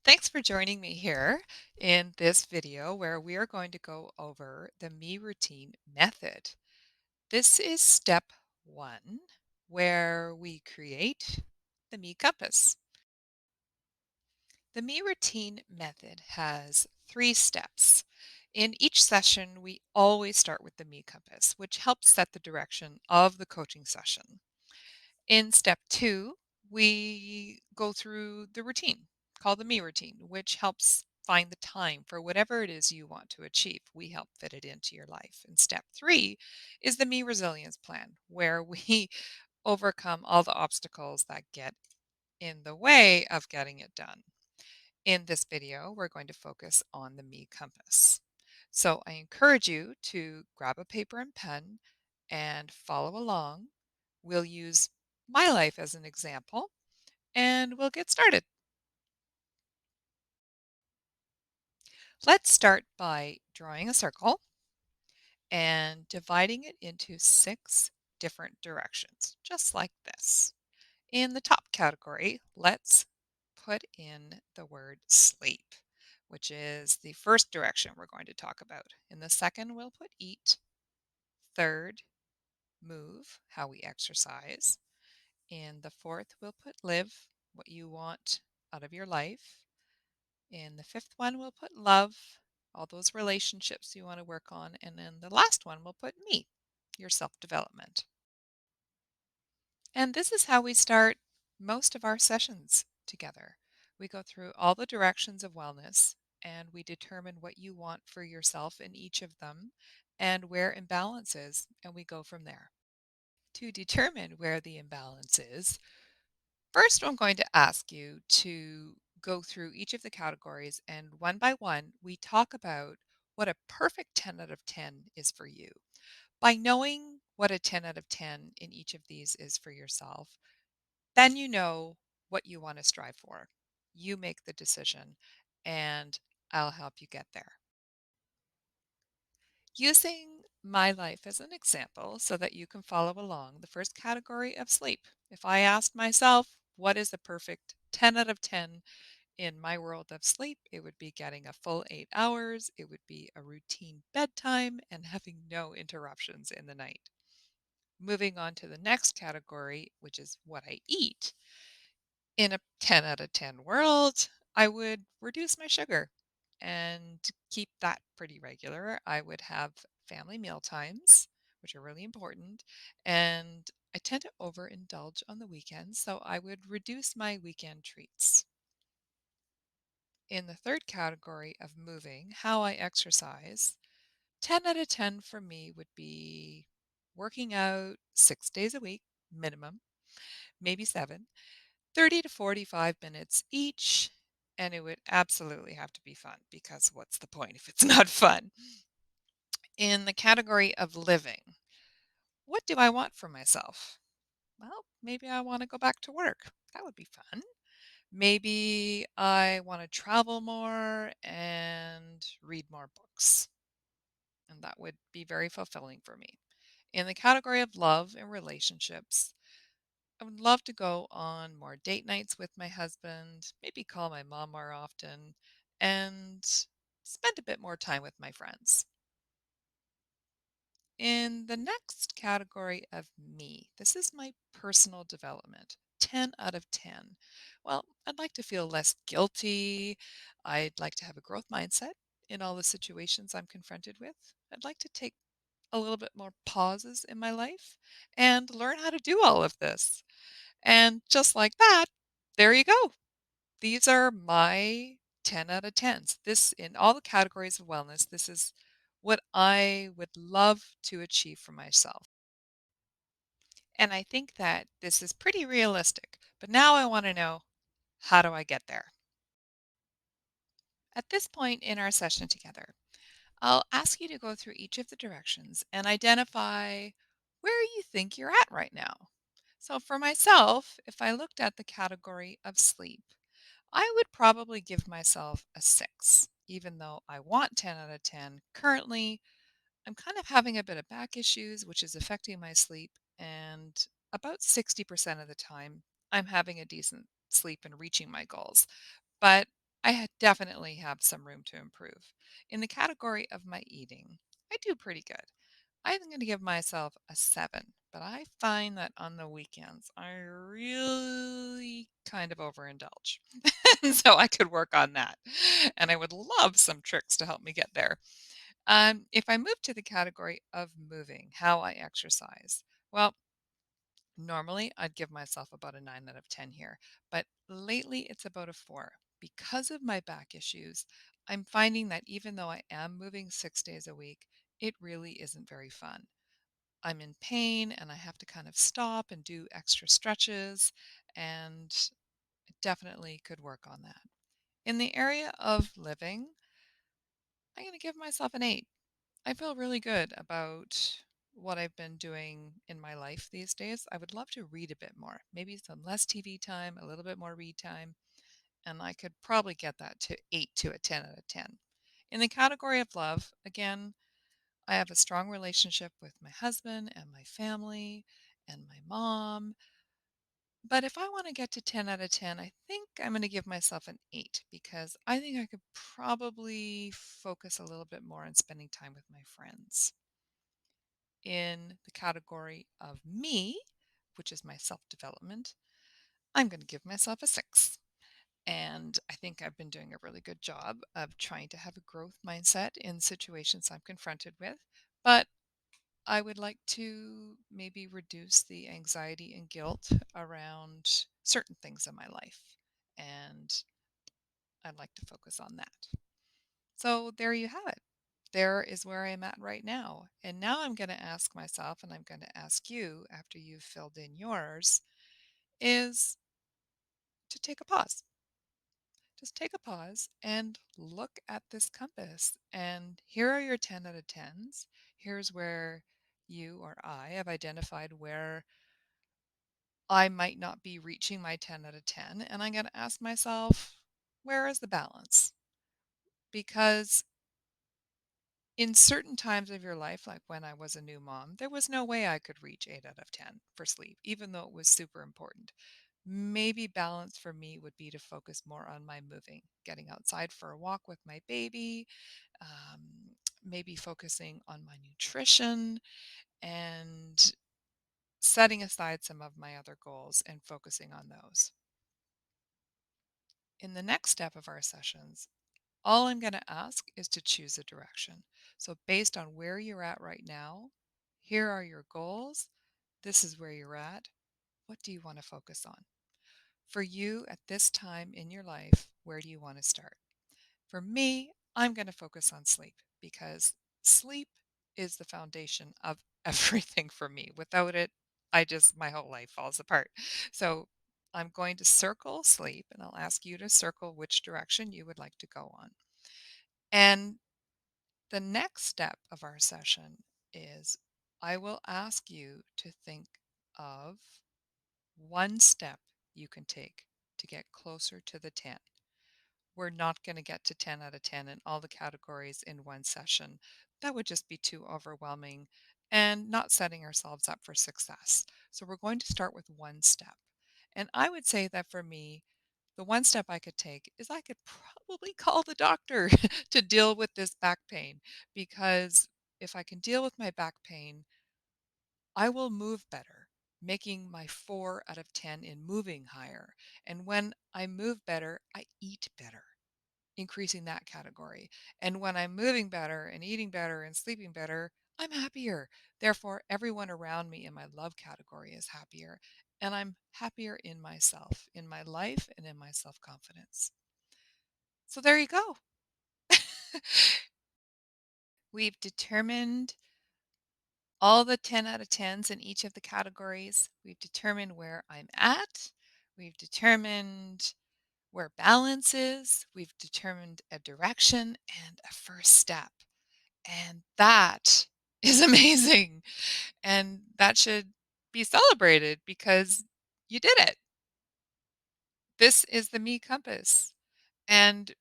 Thanks for joining me here in this video where we are going to go over the me routine method. This is step one, where we create the me compass. The me routine method has 3 steps. In each session, we always start with the me compass, which helps set the direction of the coaching session. In step two, we go through the routine called the me routine, which helps find the time for whatever it is you want to achieve. We help fit it into your life. And step three is the me resilience plan, where we overcome all the obstacles that get in the way of getting it done. In this video, we're going to focus on the me compass. So I encourage you to grab a paper and pen and follow along. We'll use my life as an example and we'll get started. Let's start by drawing a circle and dividing it into 6 different directions, just like this. In the top category, let's put in the word sleep, which is the first direction we're going to talk about. In the second, we'll put eat. Third, move, how we exercise. In the fourth, we'll put live, what you want out of your life. In the fifth one, we'll put love, all those relationships you want to work on. And then the last one, we'll put me, your self development. And this is how we start most of our sessions together. We go through all the directions of wellness and we determine what you want for yourself in each of them and where imbalance is, and we go from there. To determine where the imbalance is, first I'm going to ask you to go through each of the categories and one by one we talk about what a perfect 10 out of 10 is for you. By knowing what a 10 out of 10 in each of these is for yourself, then you know what you want to strive for. You make the decision, and I'll help you get there. Using my life as an example so that you can follow along, the first category of sleep. If I asked myself, what is the perfect 10 out of 10 in my world of sleep? It would be getting a full 8 hours, it would be a routine bedtime, and having no interruptions in the night. Moving on to the next category, which is what I eat. In a 10 out of 10 world, I would reduce my sugar and keep that pretty regular. I would have family meal times, which are really important, and I tend to overindulge on the weekends, so I would reduce my weekend treats. In the third category of moving, how I exercise, 10 out of 10 for me would be working out 6 days a week, minimum, maybe 7, 30 to 45 minutes each, and it would absolutely have to be fun because what's the point if it's not fun? In the category of living, what do I want for myself? Well, maybe I want to go back to work. That would be fun. Maybe I want to travel more and read more books, and that would be very fulfilling for me. In the category of love and relationships, I would love to go on more date nights with my husband, maybe call my mom more often, and spend a bit more time with my friends. In the next category of me, this is my personal development. 10 out of 10. Well, I'd like to feel less guilty. I'd like to have a growth mindset in all the situations I'm confronted with. I'd like to take a little bit more pauses in my life and learn how to do all of this. And just like that, there you go. These are my 10 out of 10s. This, in all the categories of wellness, this is what I would love to achieve for myself. And I think that this is pretty realistic. But now I want to know, how do I get there? At this point in our session together, I'll ask you to go through each of the directions and identify where you think you're at right now. So for myself, if I looked at the category of sleep, I would probably give myself a 6, even though I want 10 out of 10. Currently, I'm kind of having a bit of back issues, which is affecting my sleep. And about 60% of the time, I'm having a decent sleep and reaching my goals. But definitely have some room to improve. In the category of my eating, I do pretty good. I'm going to give myself a 7, but I find that on the weekends, I really kind of overindulge. And so I could work on that. And I would love some tricks to help me get there. If I move to the category of moving, how I exercise, well, normally I'd give myself about a 9 out of 10 here, but lately it's about a 4. Because of my back issues, I'm finding that even though I am moving 6 days a week, it really isn't very fun. I'm in pain and I have to kind of stop and do extra stretches, and I definitely could work on that. In the area of living, I'm going to give myself an 8. I feel really good about what I've been doing in my life these days. I would love to read a bit more, maybe some less TV time, a little bit more read time, and I could probably get that to 8 to a 10 out of 10. In the category of love, again, I have a strong relationship with my husband and my family and my mom. But if I want to get to 10 out of 10, I think I'm going to give myself an 8 because I think I could probably focus a little bit more on spending time with my friends. In the category of me, which is my self development, I'm going to give myself a 6. And I think I've been doing a really good job of trying to have a growth mindset in situations I'm confronted with. But I would like to maybe reduce the anxiety and guilt around certain things in my life. And I'd like to focus on that. So there you have it. There is where I'm at right now. And now I'm going to ask myself, and I'm going to ask you after you've filled in yours, is to take a pause. Just take a pause and look at this compass. And here are your 10 out of 10s. Here's where you or I have identified where I might not be reaching my 10 out of 10. And I'm going to ask myself, where is the balance? Because in certain times of your life, like when I was a new mom, there was no way I could reach 8 out of 10 for sleep, even though it was super important. Maybe balance for me would be to focus more on my moving, getting outside for a walk with my baby, maybe focusing on my nutrition and setting aside some of my other goals and focusing on those. In the next step of our sessions, all I'm going to ask is to choose a direction. So, based on where you're at right now, here are your goals. This is where you're at. What do you want to focus on? For you at this time in your life, where do you want to start? For me, I'm going to focus on sleep because sleep is the foundation of everything for me. Without it, my whole life falls apart. So I'm going to circle sleep and I'll ask you to circle which direction you would like to go on. And the next step of our session is I will ask you to think of one step you can take to get closer to the 10. We're not going to get to 10 out of 10 in all the categories in one session. That would just be too overwhelming and not setting ourselves up for success. So we're going to start with one step. And I would say that for me, the one step I could take is I could probably call the doctor to deal with this back pain because if I can deal with my back pain, I will move better, making my 4 out of 10 in moving higher. And when I move better, I eat better, increasing that category. And when I'm moving better and eating better and sleeping better, I'm happier. Therefore, everyone around me in my love category is happier. And I'm happier in myself, in my life, and in my self confidence. So there you go. We've determined all the 10 out of 10s in each of the categories. We've determined where I'm at. We've determined where balance is. We've determined a direction and a first step. And that is amazing. And that should be celebrated because you did it. This is the Me Compass. And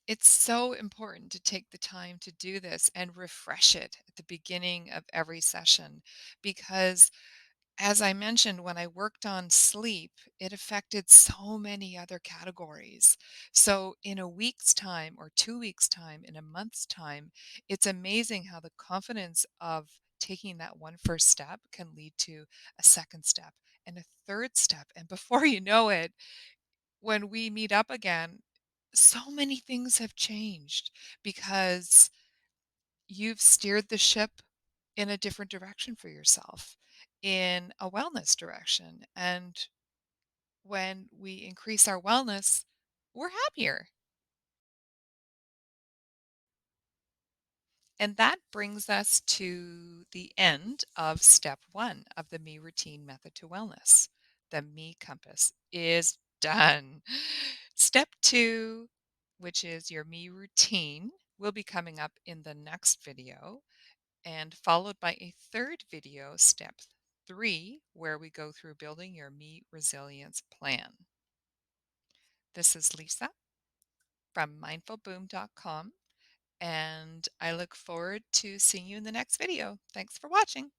it's so important to take the time to do this and refresh it at the beginning of every session because As I mentioned, when I worked on sleep, it affected so many other categories. So, in a week's time, or 2 weeks' time, in a month's time, it's amazing how the confidence of taking that one first step can lead to a second step and a third step. And before you know it, when we meet up again, so many things have changed because you've steered the ship in a different direction for yourself, in a wellness direction. And when we increase our wellness, we're happier. And that brings us to the end of step one of the Me Routine Method to Wellness. The Me Compass is done. Step two, which is your Me Routine, will be coming up in the next video, and followed by a third video, step three, where we go through building your Me Resilience Plan. This is Lisa from mindfulboom.com, and I look forward to seeing you in the next video. Thanks for watching.